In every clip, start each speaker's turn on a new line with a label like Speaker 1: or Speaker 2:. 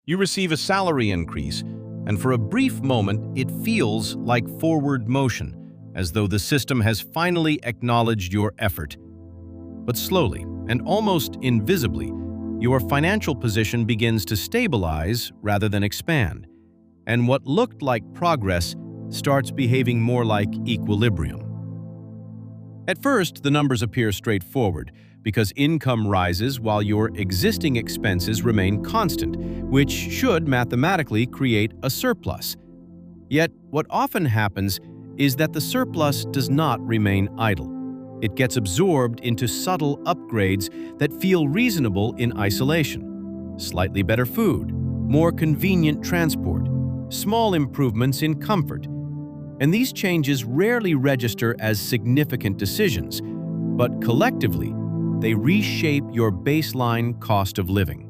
Speaker 1: You receive a salary increase, and for a brief moment, it feels like forward motion, as though the system has finally acknowledged your effort. But slowly, and almost invisibly, your financial position begins to stabilize rather than expand, and what looked like progress starts behaving more like equilibrium. At first, the numbers appear straightforward, because income rises while your existing expenses remain constant, which should mathematically create a surplus. Yet, what often happens is that the surplus does not remain idle. It gets absorbed into subtle upgrades that feel reasonable in isolation. Slightly better food, more convenient transport, small improvements in comfort. And these changes rarely register as significant decisions, but collectively, they reshape your baseline cost of living.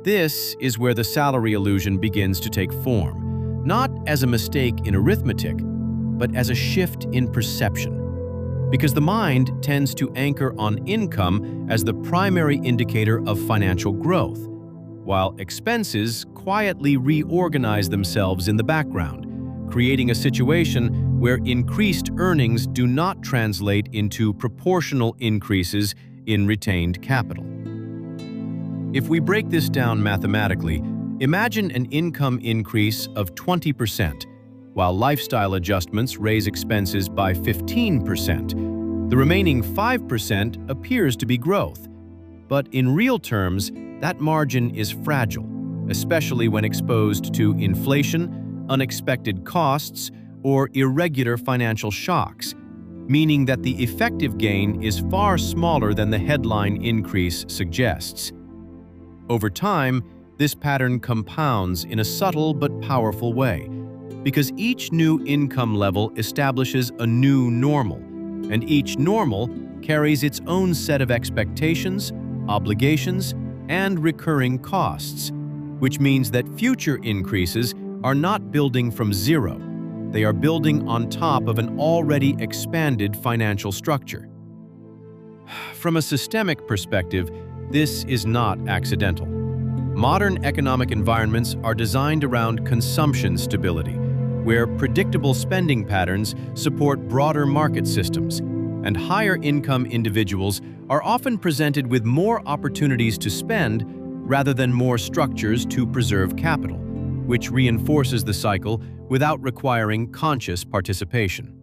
Speaker 1: This is where the salary illusion begins to take form, not as a mistake in arithmetic, but as a shift in perception. Because the mind tends to anchor on income as the primary indicator of financial growth, while expenses quietly reorganize themselves in the background, creating a situation where increased earnings do not translate into proportional increases in retained capital. If we break this down mathematically, imagine an income increase of 20%, while lifestyle adjustments raise expenses by 15%. The remaining 5% appears to be growth, but in real terms, that margin is fragile, especially when exposed to inflation, unexpected costs, or irregular financial shocks, meaning that the effective gain is far smaller than the headline increase suggests. Over time, this pattern compounds in a subtle but powerful way, because each new income level establishes a new normal, and each normal carries its own set of expectations, obligations, and recurring costs, which means that future increases are not building from zero. They are building on top of an already expanded financial structure. From a systemic perspective, this is not accidental. Modern economic environments are designed around consumption stability, where predictable spending patterns support broader market systems, and higher-income individuals are often presented with more opportunities to spend rather than more structures to preserve capital, which reinforces the cycle without requiring conscious participation.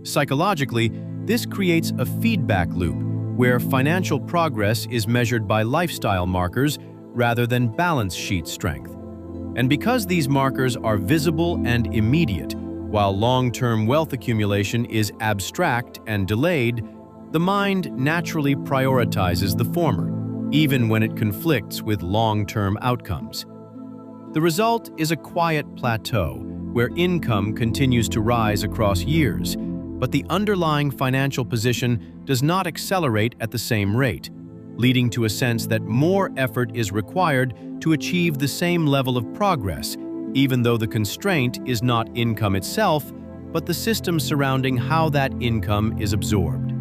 Speaker 1: Psychologically, this creates a feedback loop where financial progress is measured by lifestyle markers rather than balance sheet strength. And because these markers are visible and immediate, while long-term wealth accumulation is abstract and delayed, the mind naturally prioritizes the former, even when it conflicts with long-term outcomes. The result is a quiet plateau where income continues to rise across years, but the underlying financial position does not accelerate at the same rate, leading to a sense that more effort is required to achieve the same level of progress, even though the constraint is not income itself, but the system surrounding how that income is absorbed.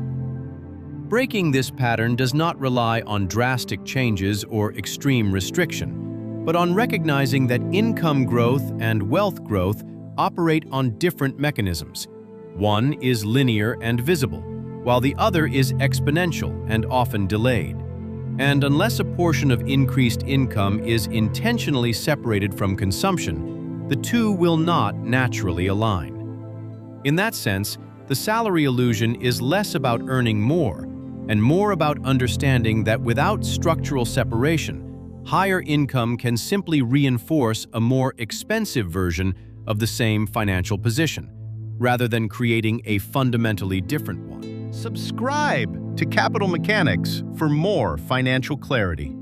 Speaker 1: Breaking this pattern does not rely on drastic changes or extreme restriction, but on recognizing that income growth and wealth growth operate on different mechanisms. One is linear and visible, while the other is exponential and often delayed. And unless a portion of increased income is intentionally separated from consumption, the two will not naturally align. In that sense, the salary illusion is less about earning more and more about understanding that without structural separation, higher income can simply reinforce a more expensive version of the same financial position, rather than creating a fundamentally different one.
Speaker 2: Subscribe to Capital Mechanics for more financial clarity.